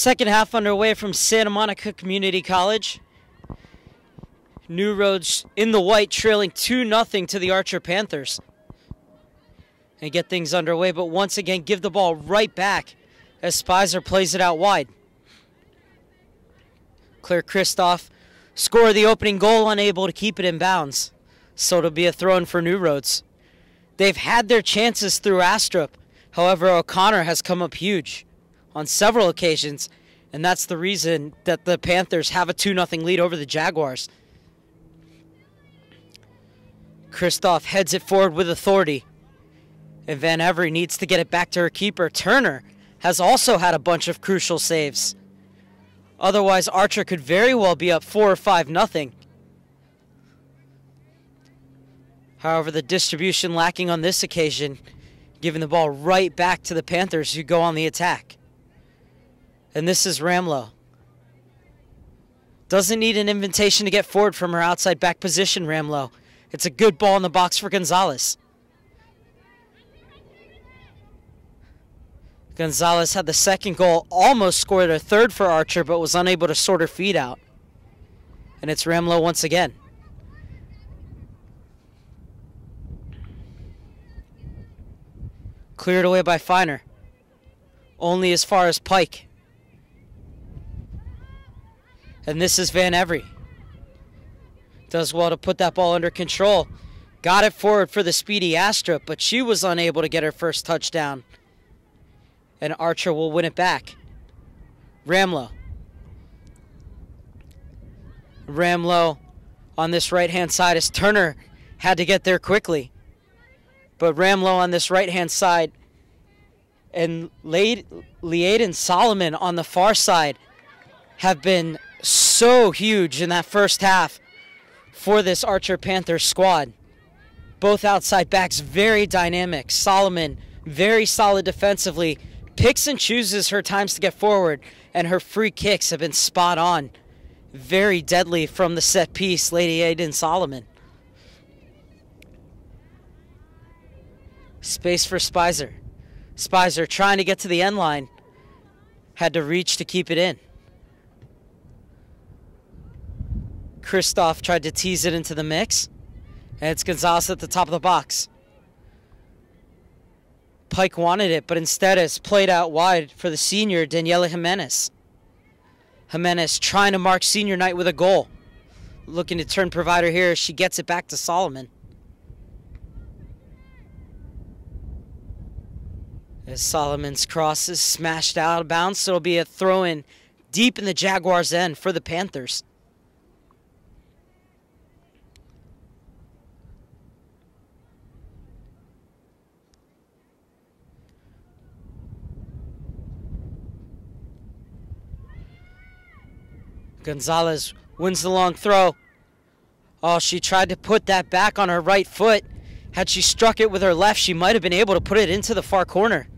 Second half underway from Santa Monica Community College. New Roads in the white, trailing 2-0 to the Archer Panthers. And get things underway, but once again give the ball right back as Speiser plays it out wide. Claire Kristof scored the opening goal, unable to keep it in bounds. So it'll be a throw-in for New Roads. They've had their chances through Astrup. However, O'Connor has come up huge on several occasions, and that's the reason that the Panthers have a 2-0 lead over the Jaguars. Kristof heads it forward with authority, and Van Every needs to get it back to her keeper. Turner has also had a bunch of crucial saves. Otherwise, Archer could very well be up 4 or 5-0. However, the distribution lacking on this occasion, giving the ball right back to the Panthers who go on the attack. And this is Ramlo. Doesn't need an invitation to get forward from her outside back position, Ramlo. It's a good ball in the box for Gonzales. Gonzales had the second goal, almost scored a third for Archer, but was unable to sort her feet out. And it's Ramlo once again. Cleared away by Feiner. Only as far as Pike. And this is Van Every. Does well to put that ball under control. Got it forward for the speedy Astrup, but she was unable to get her first touchdown. And Archer will win it back. Ramlo. Ramlo on this right-hand side as Turner had to get there quickly. But Ramlo on this right-hand side and Liadan Soloman on the far side have been so huge in that first half for this Archer Panthers squad. Both outside backs very dynamic. Soloman very solid defensively. Picks and chooses her times to get forward, and her free kicks have been spot on. Very deadly from the set piece, Liadan Soloman. Space for Speiser. Speiser trying to get to the end line. Had to reach to keep it in. Kristof tried to tease it into the mix. And it's Gonzales at the top of the box. Pike wanted it, but instead it's played out wide for the senior, Daniela Jimenez. Jimenez trying to mark senior night with a goal. Looking to turn provider here as she gets it back to Soloman. As Solomon's cross is smashed out of bounds, so it'll be a throw-in deep in the Jaguars' end for the Panthers. Gonzales wins the long throw. Oh, she tried to put that back on her right foot. Had she struck it with her left, she might have been able to put it into the far corner.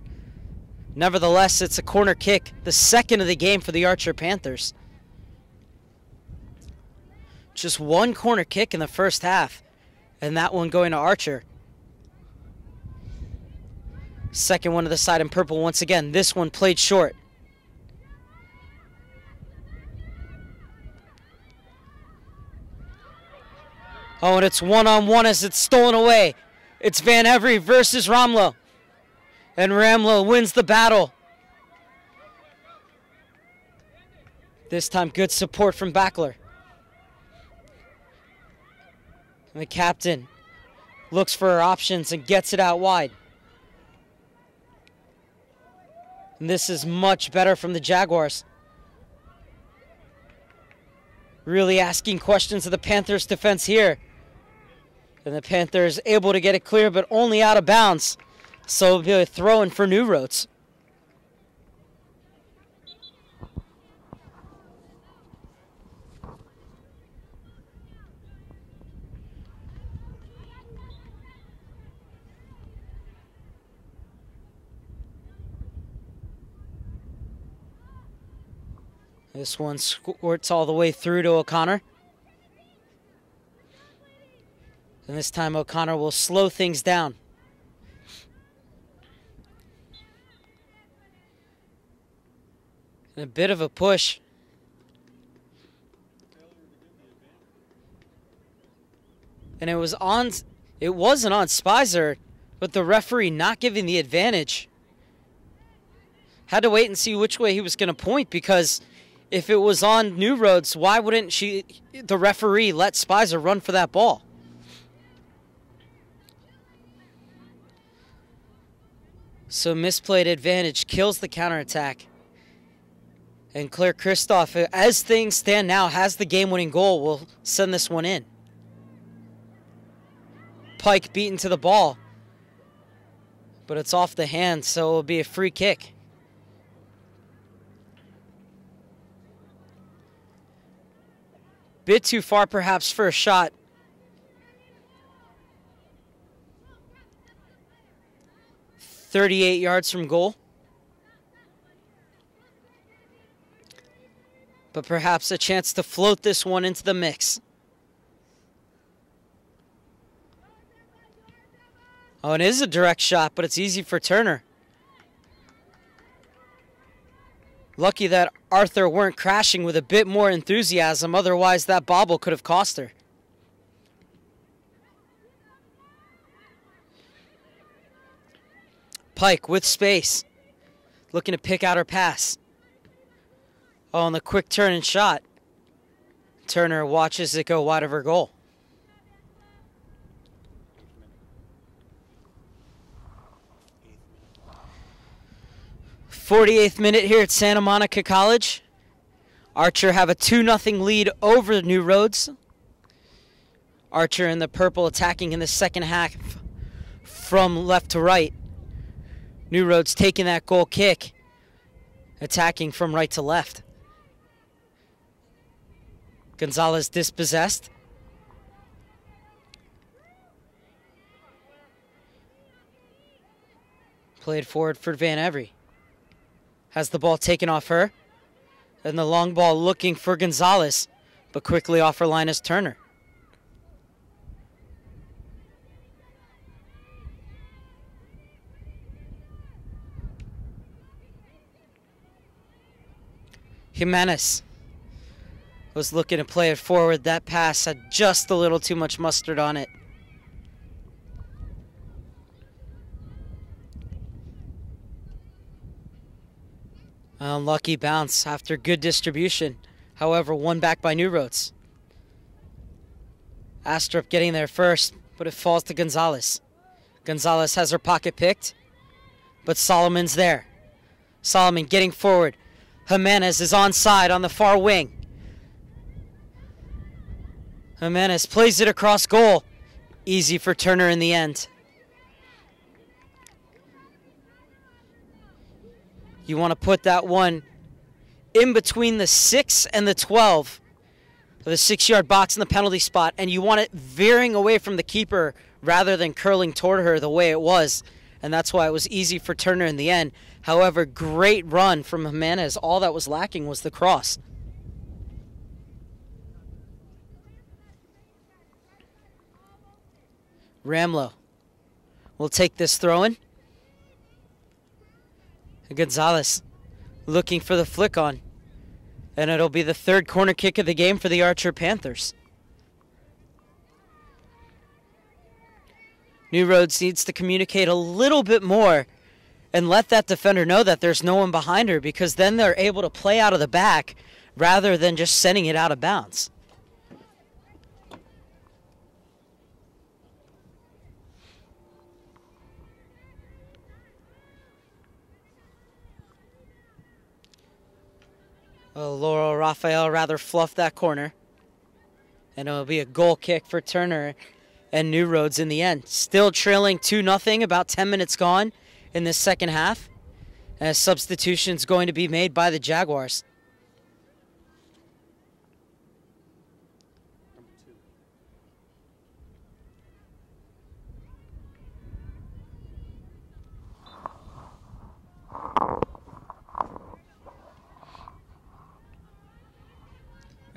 Nevertheless, it's a corner kick, the second of the game for the Archer Panthers. Just one corner kick in the first half, and that one going to Archer. Second one to the side in purple once again. This one played short. Oh, and it's one-on-one as it's stolen away. It's Van Every versus Ramlo. And Ramlo wins the battle. This time, good support from Backler. And the captain looks for her options and gets it out wide. And this is much better from the Jaguars. Really asking questions of the Panthers' defense here. And the Panthers able to get it clear, but only out of bounds. So it'll be a throw-in for New Roads. This one squirts all the way through to O'Connor. And this time O'Connor will slow things down. And a bit of a push. And it wasn't on Speiser, but the referee not giving the advantage. Had to wait and see which way he was going to point, because if it was on New Roads, why wouldn't the referee let Speiser run for that ball? So misplayed advantage kills the counterattack. And Claire Kristof, as things stand now, has the game-winning goal. Will send this one in. Pike beaten to the ball. But it's off the hand, so it will be a free kick. Bit too far, perhaps, for a shot. .38 yards from goal. But perhaps a chance to float this one into the mix. Oh, it is a direct shot, but it's easy for Turner. Lucky that Arthur weren't crashing with a bit more enthusiasm, otherwise that bobble could have cost her. Pike with space, looking to pick out her pass. Oh, and the quick turn and shot. Turner watches it go wide of her goal. .48th minute here at Santa Monica College. Archer have a 2-0 lead over New Roads. Archer in the purple attacking in the second half from left to right. New Roads taking that goal kick, attacking from right to left. Gonzales dispossessed. Played forward for Van Every. Has the ball taken off her. And the long ball looking for Gonzales, but quickly off her line is Turner. Jimenez was looking to play it forward. That pass had just a little too much mustard on it. Unlucky bounce after good distribution. However, won back by New Roads. Astrup getting there first, but it falls to Gonzales. Gonzales has her pocket picked, but Solomon's there. Solomon getting forward. Jimenez is onside on the far wing. Jimenez plays it across goal. Easy for Turner in the end. You want to put that one in between the 6 and the 12. The 6-yard box in the penalty spot. And you want it veering away from the keeper rather than curling toward her the way it was. And that's why it was easy for Turner in the end. However, great run from Jimenez. All that was lacking was the cross. Ramlo will take this throw-in. Gonzales looking for the flick on. And it'll be the third corner kick of the game for the Archer Panthers. New Roads needs to communicate a little bit more and let that defender know that there's no one behind her, because then they're able to play out of the back rather than just sending it out of bounds. Laurel Raphael rather fluffed that corner. And it'll be a goal kick for Turner and New Roads in the end. Still trailing 2-0, about 10 minutes gone in this second half. As substitutions going to be made by the Jaguars.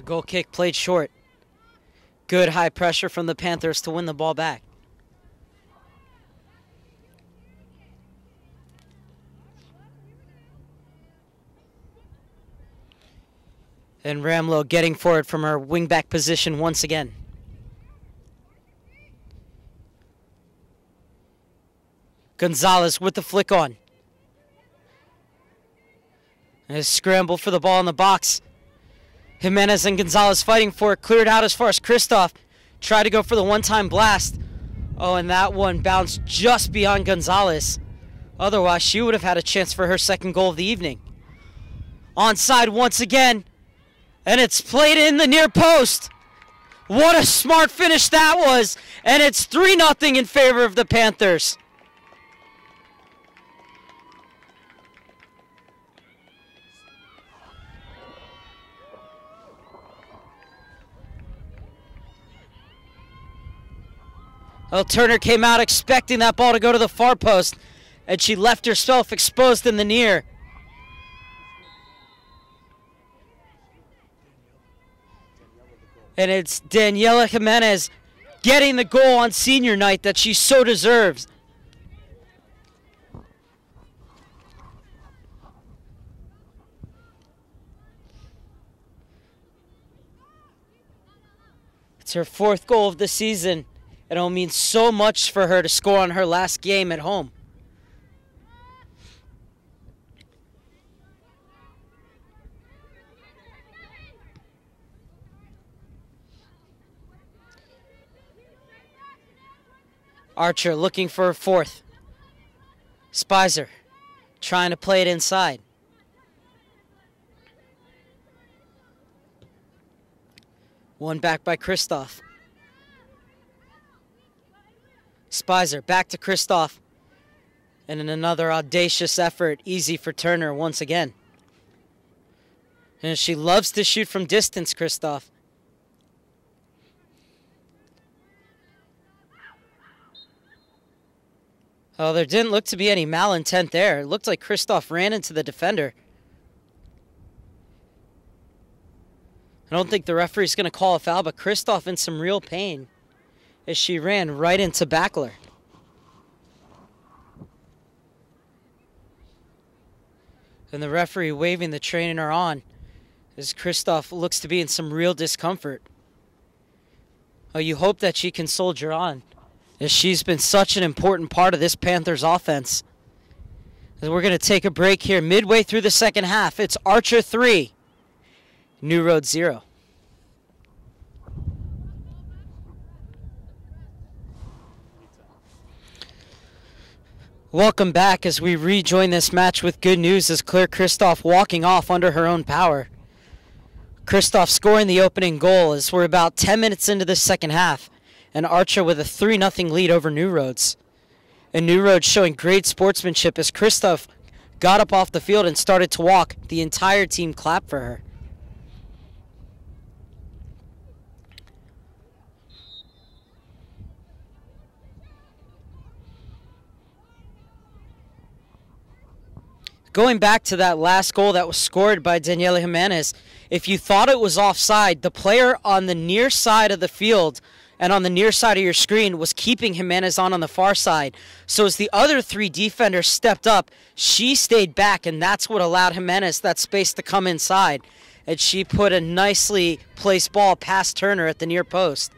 Goal kick played short. Good high pressure from the Panthers to win the ball back. And Ramlo getting for it from her wingback position once again. Gonzales with the flick on. And a scramble for the ball in the box. Jimenez and Gonzales fighting for it. Cleared out as far as Kristof. Tried to go for the one-time blast. Oh, and that one bounced just beyond Gonzales. Otherwise, she would have had a chance for her second goal of the evening. Onside once again. And it's played in the near post. What a smart finish that was. And it's 3-0 in favor of the Panthers. Well, Turner came out expecting that ball to go to the far post, and she left herself exposed in the near. And it's Daniela Jimenez getting the goal on senior night that she so deserves. It's her 4th goal of the season. It'll mean so much for her to score on her last game at home. Archer looking for a 4th. Speiser trying to play it inside. One back by Kristof. Speiser back to Kristof. And in another audacious effort, easy for Turner once again. And she loves to shoot from distance, Kristof. Oh, there didn't look to be any malintent there. It looked like Kristof ran into the defender. I don't think the referee's going to call a foul, but Kristof in some real pain as she ran right into Backler. And the referee waving the trainer on as Kristof looks to be in some real discomfort. Oh, you hope that she can soldier on, as she's been such an important part of this Panthers offense. And we're going to take a break here midway through the second half. It's Archer 3, New Road 0. Welcome back as we rejoin this match with good news as Claire Kristof walking off under her own power. Kristof scoring the opening goal as we're about 10 minutes into the second half, and Archer with a 3-0 lead over New Roads. And New Roads showing great sportsmanship as Kristof got up off the field and started to walk. The entire team clapped for her. Going back to that last goal that was scored by Daniela Jimenez, if you thought it was offside, the player on the near side of the field and on the near side of your screen was keeping Jimenez on the far side. So as the other 3 defenders stepped up, she stayed back, and that's what allowed Jimenez that space to come inside. And she put a nicely placed ball past Turner at the near post.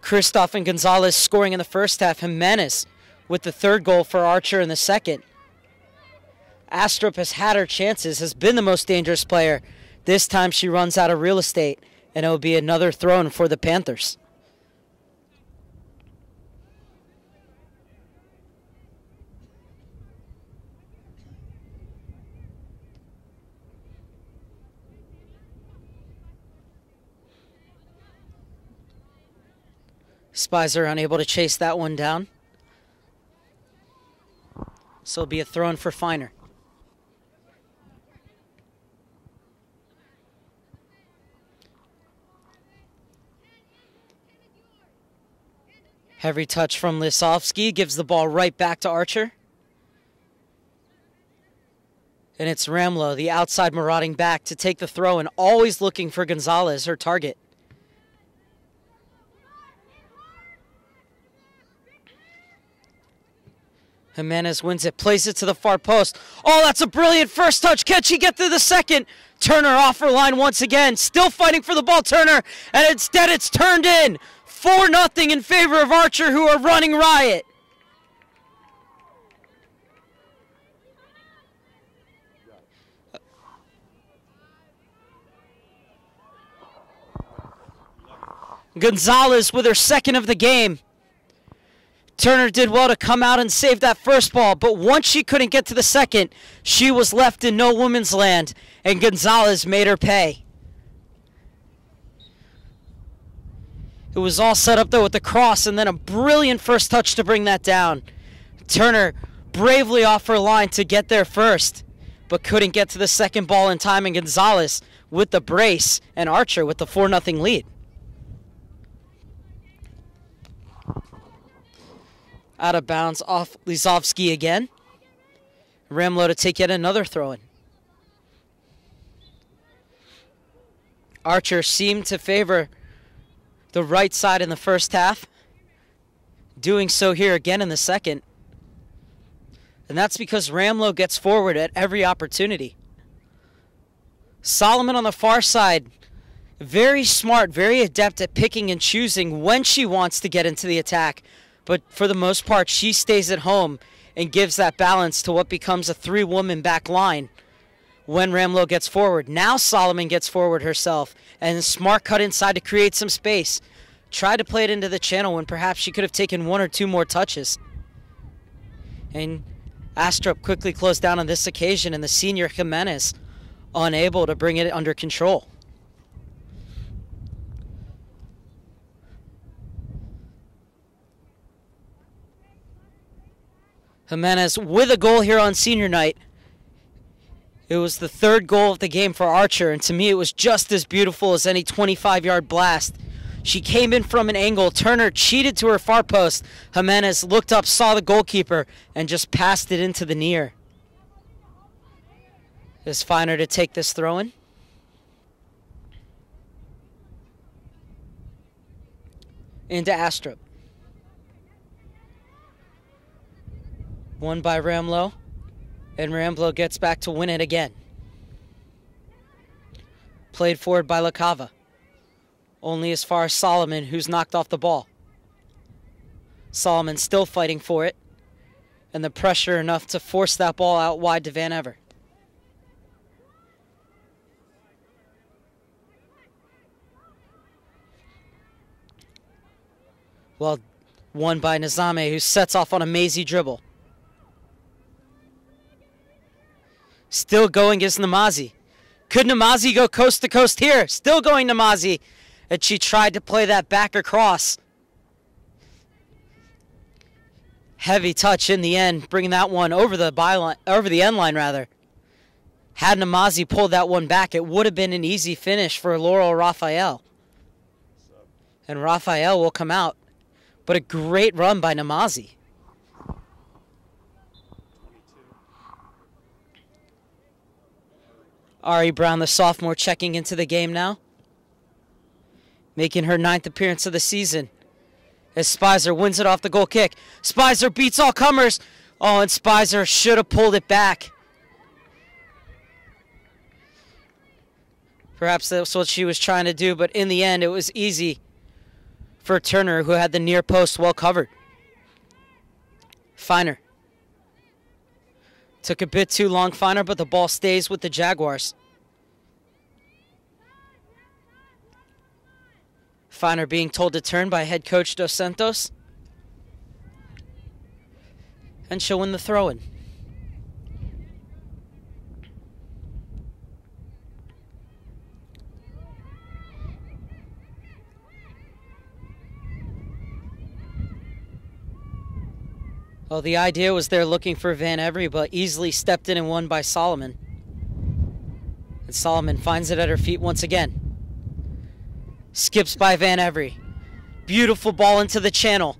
Kristof and Gonzales scoring in the first half. Jimenez with the 3rd goal for Archer in the second. Astrup has had her chances, has been the most dangerous player. This time she runs out of real estate, and it will be another throw-in for the Panthers. Speiser unable to chase that one down. So it'll be a throw-in for Finer. Heavy touch from Lisovsky, gives the ball right back to Archer. And it's Ramlo, the outside marauding back, to take the throw and always looking for Gonzales, her target. Jimenez wins it, plays it to the far post. Oh, that's a brilliant first touch. Can she get to the second? Turner off her line once again. Still fighting for the ball, Turner. And instead it's turned in. 4-0 in favor of Archer, who are running riot. Gonzales with her second of the game. Turner did well to come out and save that first ball, but once she couldn't get to the second, she was left in no woman's land, and Gonzales made her pay. It was all set up, though, with the cross, and then a brilliant first touch to bring that down. Turner bravely off her line to get there first, but couldn't get to the second ball in time, and Gonzales with the brace, and Archer with the 4-0 lead. Out of bounds off Lizovsky again. Ramlo to take yet another throw-in. Archer seemed to favor the right side in the first half. Doing so here again in the second. And that's because Ramlo gets forward at every opportunity. Solomon on the far side, very smart, very adept at picking and choosing when she wants to get into the attack. But for the most part, she stays at home and gives that balance to what becomes a three-woman back line when Ramlo gets forward. Now Solomon gets forward herself, and a smart cut inside to create some space. Tried to play it into the channel when perhaps she could have taken one or two more touches. And Astrup quickly closed down on this occasion, and the senior Jimenez unable to bring it under control. Jimenez with a goal here on senior night. It was the third goal of the game for Archer, and to me it was just as beautiful as any 25-yard blast. She came in from an angle. Turner cheated to her far post. Jimenez looked up, saw the goalkeeper, and just passed it into the near. It's Finer to take this throw-in. Into Astrup. Won by Ramlo, and Ramlo gets back to win it again. Played forward by LaCava. Only as far as Solomon, who's knocked off the ball. Solomon still fighting for it, and the pressure enough to force that ball out wide to Van Ever. Well, won by Nizame, who sets off on a mazy dribble. Still going is Namazie. Could Namazie go coast to coast here? Still going Namazie. And she tried to play that back across. Heavy touch in the end, bringing that one over the byline, over the end line rather. Had Namazie pulled that one back, it would have been an easy finish for Laurel Raphael. And Raphael will come out. But a great run by Namazie. Ari Brown, the sophomore, checking into the game now. Making her 9th appearance of the season. As Speiser wins it off the goal kick. Speiser beats all comers. Oh, and Speiser should have pulled it back. Perhaps that's what she was trying to do, but in the end, it was easy for Turner, who had the near post well covered. Finer. Took a bit too long, Finer, but the ball stays with the Jaguars. Finer being told to turn by head coach Dos Santos. And she'll win the throw-in. Well, the idea was they're looking for Van Every, but easily stepped in and won by Solomon. And Solomon finds it at her feet once again. Skips by Van Every. Beautiful ball into the channel.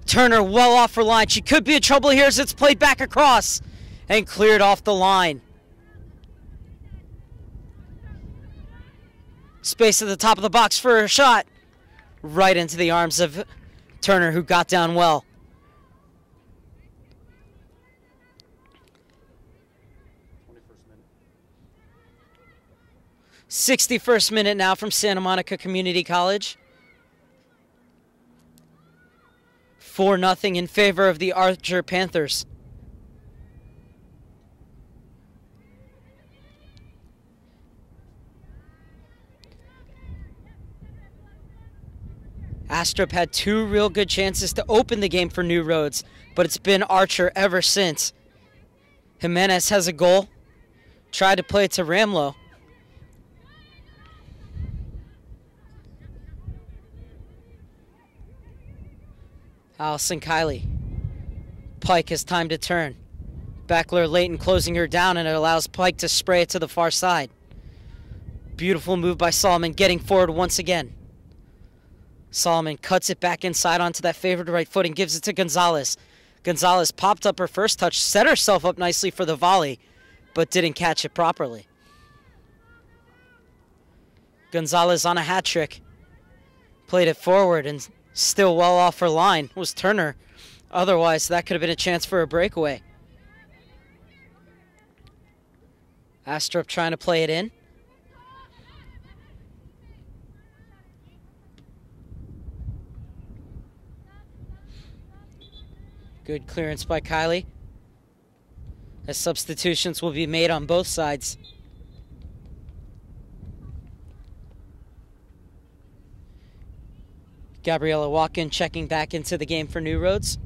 Turner well off her line. She could be in trouble here as it's played back across. And cleared off the line. Space at the top of the box for a shot. Right into the arms of Turner, who got down well. 61st minute now from Santa Monica Community College. 4-0 in favor of the Archer Panthers. Astrup had 2 real good chances to open the game for New Roads, but it's been Archer ever since. Jimenez has a goal. Tried to play it to Ramlo. Alison Kiley. Pike has time to turn. Backler Leighton closing her down, and it allows Pike to spray it to the far side. Beautiful move by Solomon, getting forward once again. Solomon cuts it back inside onto that favored right foot and gives it to Gonzales. Gonzales popped up her first touch, set herself up nicely for the volley, but didn't catch it properly. Gonzales on a hat trick. Played it forward and still well off her line was Turner. Otherwise, that could have been a chance for a breakaway. Astrup trying to play it in. Good clearance by Kiley. As substitutions will be made on both sides. Gabriella Walken checking back into the game for New Roads.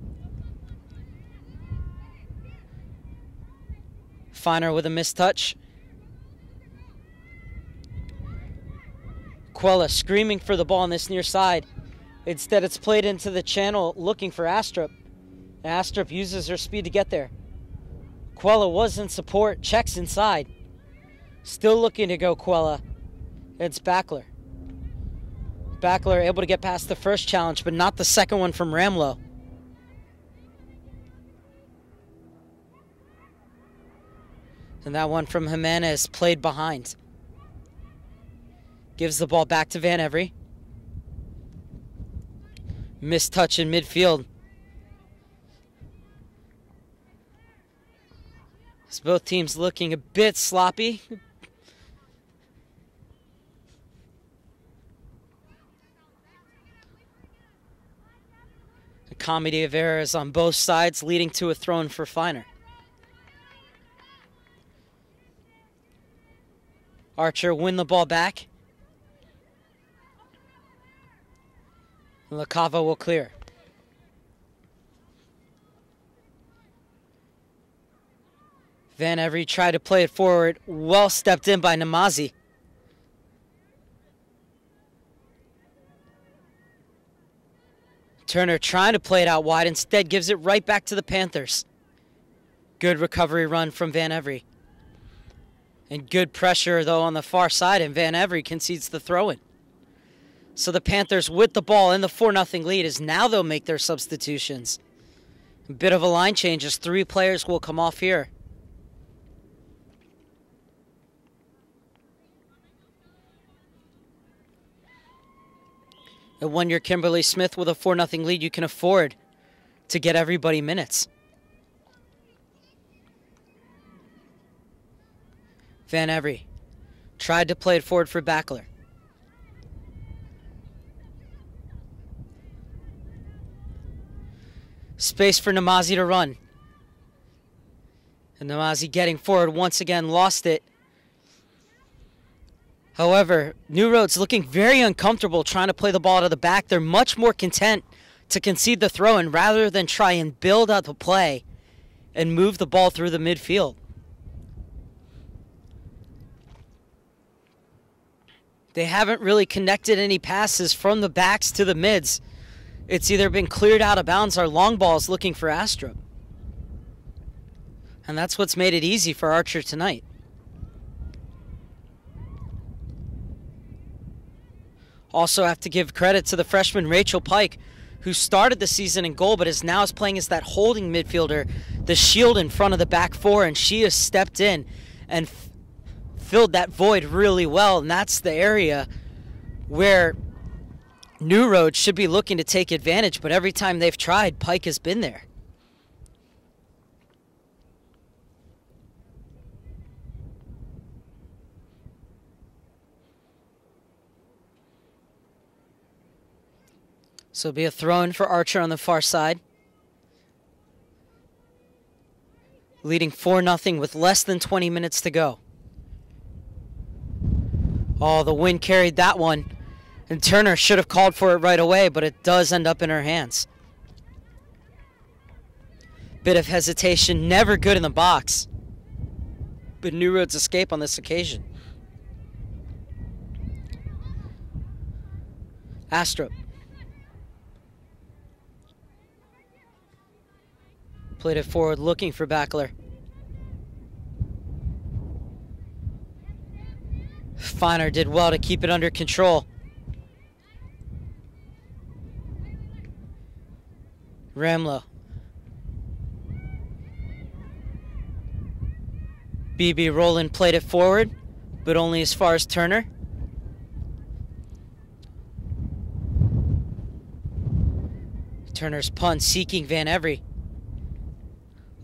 Finer with a missed touch. Quella screaming for the ball on this near side. Instead, it's played into the channel looking for Astrup. Astrup uses her speed to get there. Quella was in support, checks inside. Still looking to go Quella. It's Backler. Backler able to get past the first challenge, but not the second one from Ramlo. And that one from Jimenez played behind. Gives the ball back to Van Every. Missed touch in midfield. As both teams looking a bit sloppy. A comedy of errors on both sides, leading to a throw-in for Finer. Archer win the ball back. LaCava will clear. Van Every tried to play it forward. Well stepped in by Namazie. Turner trying to play it out wide. Instead gives it right back to the Panthers. Good recovery run from Van Every. And good pressure, though, on the far side. And Van Every concedes the throw-in. So the Panthers with the ball in the 4-0 lead as now they'll make their substitutions. A bit of a line change as 3 players will come off here. At 1 year Kimberly Smith with a 4-0 lead, you can afford to get everybody minutes. Van Every tried to play it forward for Backler. Space for Namazie to run. And Namazie getting forward once again, lost it. However, New Roads looking very uncomfortable trying to play the ball to the back. They're much more content to concede the throw-in rather than try and build out the play and move the ball through the midfield. They haven't really connected any passes from the backs to the mids. It's either been cleared out of bounds or long balls looking for Astrup. And that's what's made it easy for Archer tonight. Also have to give credit to the freshman Rachel Pike, who started the season in goal but is now playing as that holding midfielder, the shield in front of the back four, and she has stepped in and filled that void really well. And that's the area where New Road should be looking to take advantage, but every time they've tried, Pike has been there. So it'll be a throw-in for Archer on the far side. Leading 4-0 with less than 20 minutes to go. Oh, the wind carried that one. And Turner should have called for it right away, but it does end up in her hands. Bit of hesitation, never good in the box. But New Roads escape on this occasion. Astrup. Played it forward, looking for Backler. Feiner did well to keep it under control. Ramlo. Bebe Rowland played it forward, but only as far as Turner. Turner's punt seeking Van Every.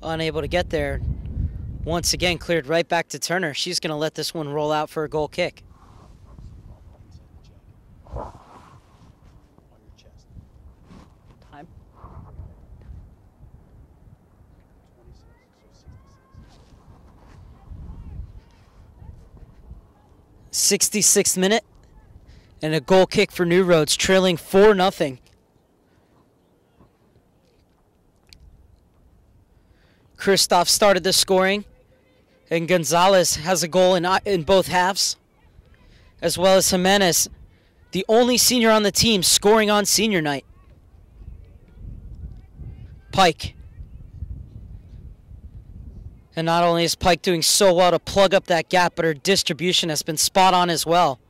Unable to get there. Once again cleared right back to Turner. She's going to let this one roll out for a goal kick. Time. 66th minute. And a goal kick for New Roads, trailing 4-0. Kristof started the scoring, and Gonzales has a goal in both halves, as well as Jimenez, the only senior on the team, scoring on senior night. Pike. And not only is Pike doing so well to plug up that gap, but her distribution has been spot on as well.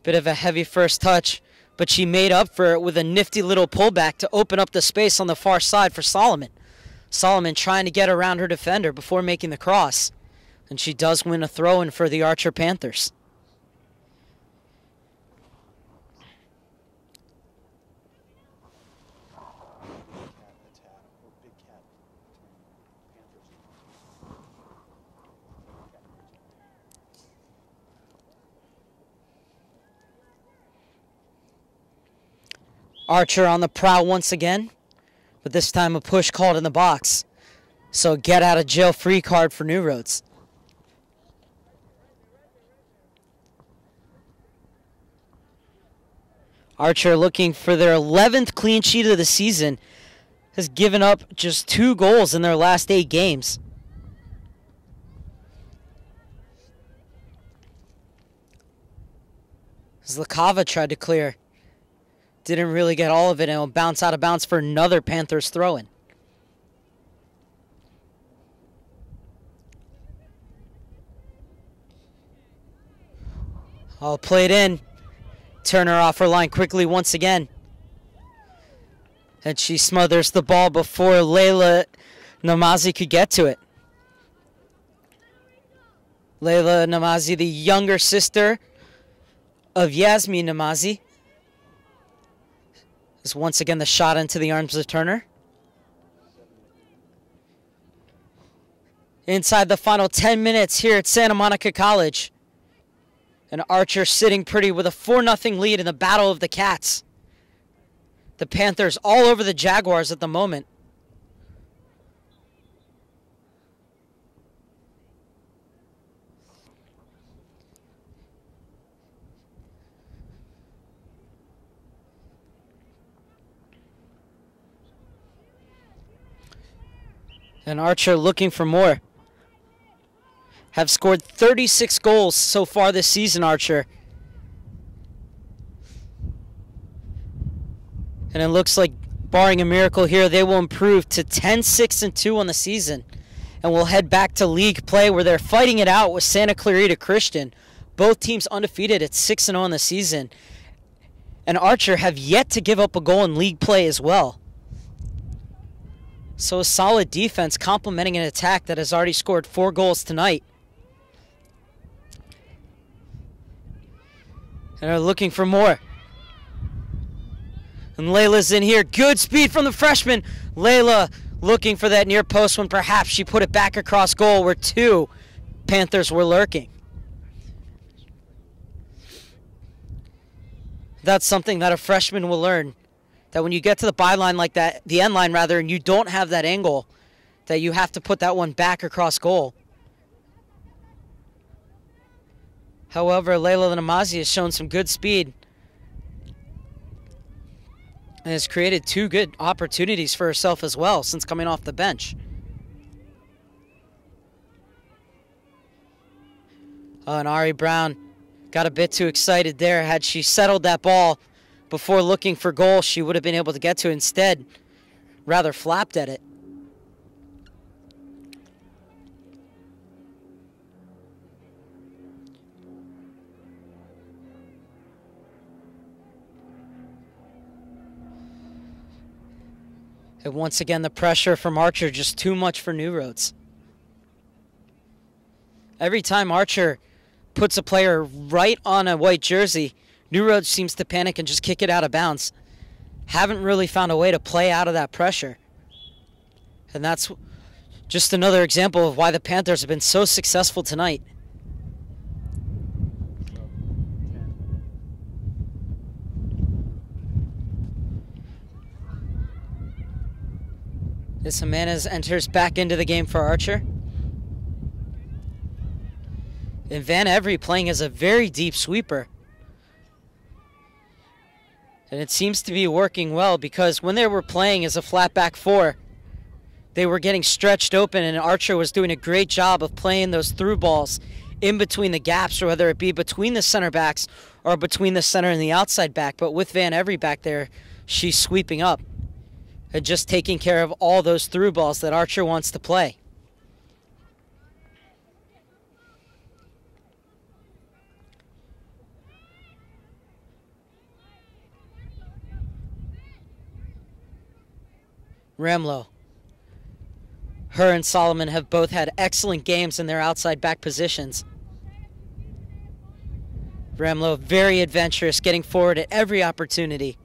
Bit of a heavy first touch, but she made up for it with a nifty little pullback to open up the space on the far side for Solomon. Solomon trying to get around her defender before making the cross. And she does win a throw-in for the Archer Panthers. Archer on the prowl once again, but this time a push called in the box. So get out of jail free card for New Roads. Archer looking for their 11th clean sheet of the season, has given up just 2 goals in their last 8 games. Zlakava tried to clear. Didn't really get all of it, and will bounce out of bounds for another Panthers throw-in. I'll play it in. Turner off her line quickly once again. And she smothers the ball before Leyla Namazie could get to it. Leyla Namazie, the younger sister of Yasmeen Namazie. Is once again the shot into the arms of Turner. Inside the final 10 minutes here at Santa Monica College. And Archer sitting pretty with a 4-0 lead in the Battle of the Cats. The Panthers all over the Jaguars at the moment. And Archer looking for more. Have scored 36 goals so far this season, Archer. And it looks like, barring a miracle here, they will improve to 10-6-2 on the season. And will head back to league play where they're fighting it out with Santa Clarita Christian. Both teams undefeated at 6-0 on the season. And Archer have yet to give up a goal in league play as well. So a solid defense complementing an attack that has already scored 4 goals tonight. And are looking for more. And Layla's in here. Good speed from the freshman. Leyla looking for that near post when perhaps she put it back across goal where 2 Panthers were lurking. That's something that a freshman will learn. That when you get to the byline like that, the end line rather, and you don't have that angle, that you have to put that one back across goal. However, Leyla Namazie has shown some good speed and has created 2 good opportunities for herself as well since coming off the bench. And Ari Brown got a bit too excited there. Had she settled that ball before looking for goal, she would have been able to get to it. Instead, rather flapped at it. And once again, the pressure from Archer just too much for New Roads. Every time Archer puts a player right on a white jersey, New Roads seems to panic and just kick it out of bounds. Haven't really found a way to play out of that pressure. And that's just another example of why the Panthers have been so successful tonight. As Jimenez enters back into the game for Archer. And Van Every playing as a very deep sweeper. And it seems to be working well because when they were playing as a flat back 4, they were getting stretched open and Archer was doing a great job of playing those through balls in between the gaps, or whether it be between the center backs or between the center and the outside back. But with Van Every back there, she's sweeping up and just taking care of all those through balls that Archer wants to play. Ramlo. Her and Solomon have both had excellent games in their outside back positions. Ramlo very adventurous, getting forward at every opportunity.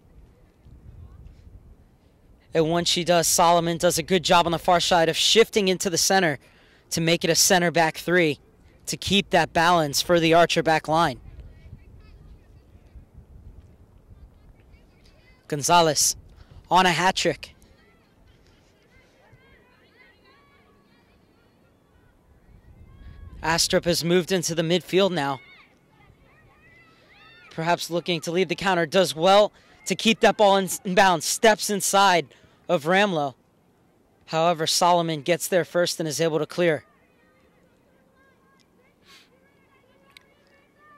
And once she does, Solomon does a good job on the far side of shifting into the center to make it a center back 3 to keep that balance for the Archer back line. Gonzales on a hat trick. Astrup has moved into the midfield now. Perhaps looking to lead the counter. Does well to keep that ball in bounds. Steps inside of Ramlo. However, Solomon gets there first and is able to clear.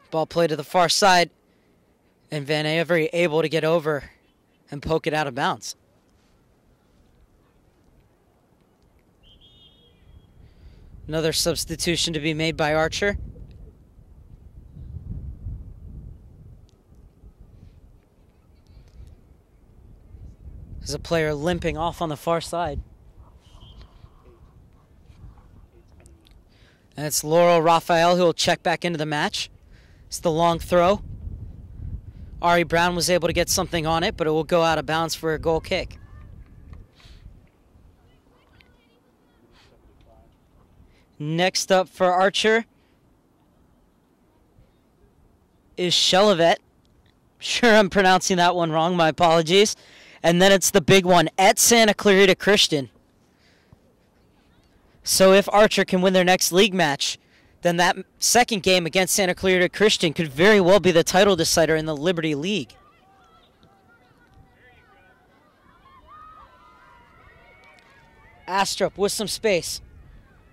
Ball play to the far side. And Van Every able to get over and poke it out of bounds. Another substitution to be made by Archer. There's a player limping off on the far side. And it's Laurel Raphael who will check back into the match. It's the long throw. Ari Brown was able to get something on it, but it will go out of bounds for a goal kick. Next up for Archer is Shelavet. Sure, I'm pronouncing that one wrong. My apologies. And then it's the big one at Santa Clarita Christian. So if Archer can win their next league match, then that second game against Santa Clarita Christian could very well be the title decider in the Liberty League. Astrup with some space.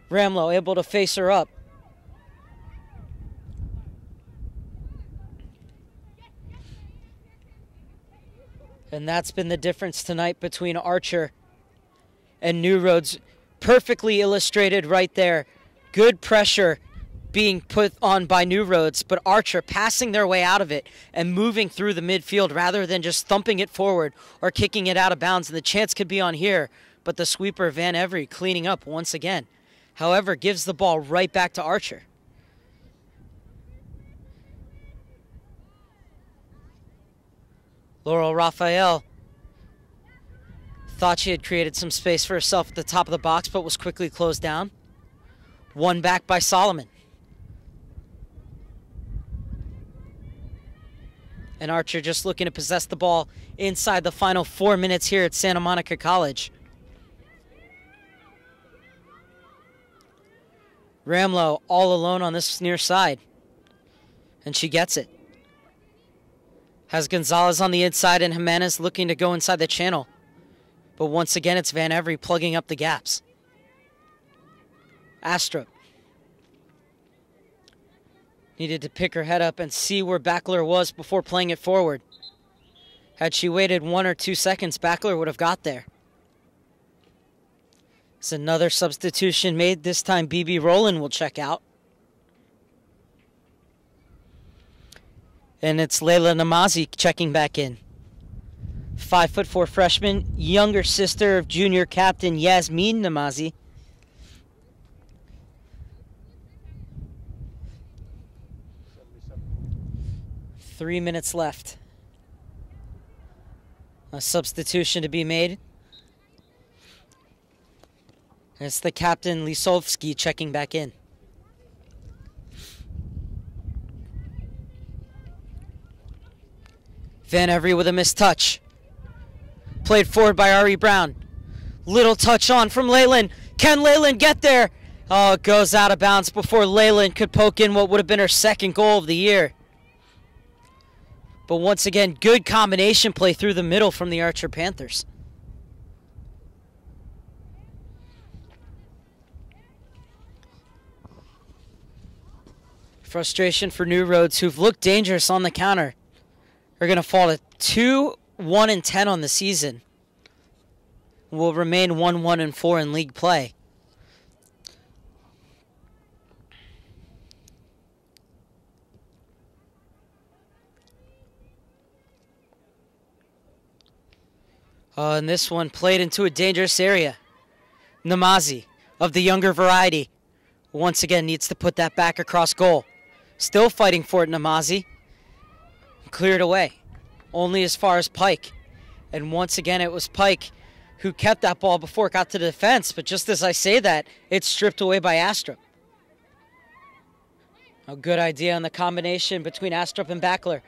Ramlo able to face her up. And that's been the difference tonight between Archer and New Roads. Perfectly illustrated right there. Good pressure being put on by New Roads, but Archer passing their way out of it and moving through the midfield rather than just thumping it forward or kicking it out of bounds. And the chance could be on here, but the sweeper Van Every cleaning up once again. However, gives the ball right back to Archer. Laurel Raphael thought she had created some space for herself at the top of the box, but was quickly closed down. One back by Solomon. And Archer just looking to possess the ball inside the final 4 minutes here at Santa Monica College. Ramlo all alone on this near side. And she gets it. Has Gonzales on the inside and Jimenez looking to go inside the channel. But once again, it's Van Every plugging up the gaps. Astrup needed to pick her head up and see where Backler was before playing it forward. Had she waited 1 or 2 seconds, Backler would have got there. It's another substitution made. This time Bebe Rowland will check out. And it's Leyla Namazie checking back in. 5'4" freshman, younger sister of junior captain Yasmeen Namazie. Three minutes left. A substitution to be made. It's the captain Lisovsky checking back in. Van Every with a missed touch. Played forward by Ari Brown. Little touch on from Leyland. Can Leyland get there? Oh, it goes out of bounds before Leyland could poke in what would have been her second goal of the year. But once again, good combination play through the middle from the Archer Panthers. Frustration for New Roads, who've looked dangerous on the counter. Are going to fall to 2-1-10 on the season. Will remain 1-1-4 in league play. And this one played into a dangerous area. Namazie, of the younger variety, once again needs to put that back across goal. Still fighting for it, Namazie. Cleared away, only as far as Pike. And once again, it was Pike who kept that ball before it got to the defense. But just as I say that, it's stripped away by Astrup. A good idea on the combination between Astrup and Backler.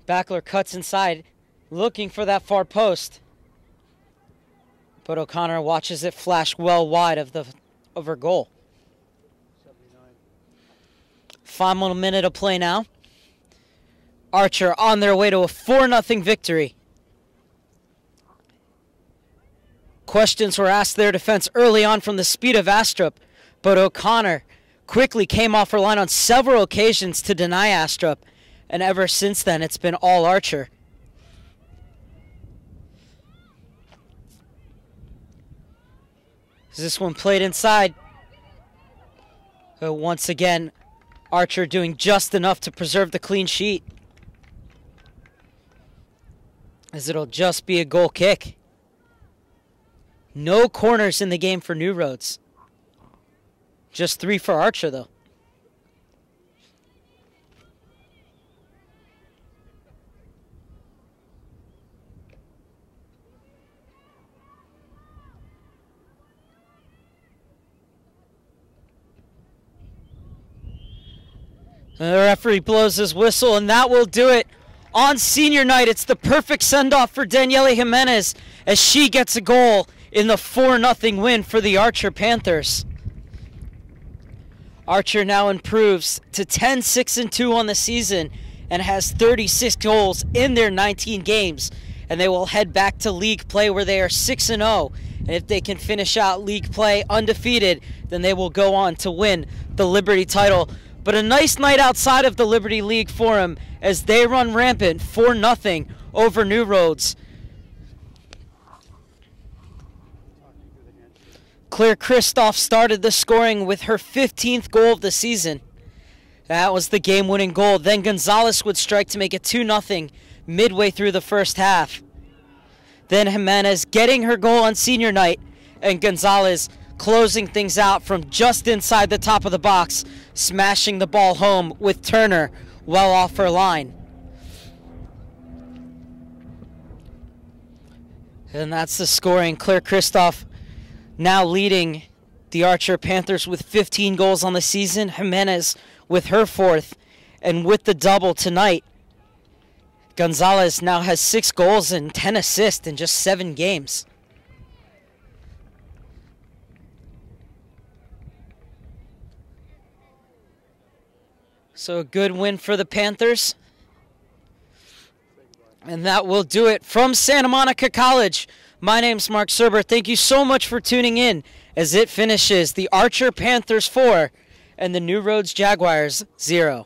Backler cuts inside, looking for that far post. But O'Connor watches it flash well wide of her goal. 5 minutes of play now. Archer on their way to a 4-0 victory. Questions were asked their defense early on from the speed of Astrup, but O'Connor quickly came off her line on several occasions to deny Astrup, and ever since then it's been all Archer. This one played inside. But once again, Archer doing just enough to preserve the clean sheet. As it'll just be a goal kick. No corners in the game for New Roads. Just 3 for Archer, though. The referee blows his whistle, and that will do it. On senior night, it's the perfect send-off for Daniela Jimenez as she gets a goal in the 4-0 win for the Archer Panthers. Archer now improves to 10-6-2 on the season and has 36 goals in their 19 games. And they will head back to league play where they are 6-0. And if they can finish out league play undefeated, then they will go on to win the Liberty title. But a nice night outside of the Liberty League for them as they run rampant 4-0 over New Roads. Claire Kristof started the scoring with her 15th goal of the season. That was the game-winning goal. Then Gonzales would strike to make it 2-0 midway through the first half. Then Jimenez getting her goal on senior night, and Gonzales closing things out from just inside the top of the box, smashing the ball home with Turner well off her line. And that's the scoring. Claire Kristof now leading the Archer Panthers with 15 goals on the season. Jimenez with her 4th. And with the double tonight, Gonzales now has 6 goals and 10 assists in just 7 games. So a good win for the Panthers. And that will do it from Santa Monica College. My name's Mark Serber. Thank you so much for tuning in as it finishes the Archer Panthers 4 and the New Roads Jaguars 0.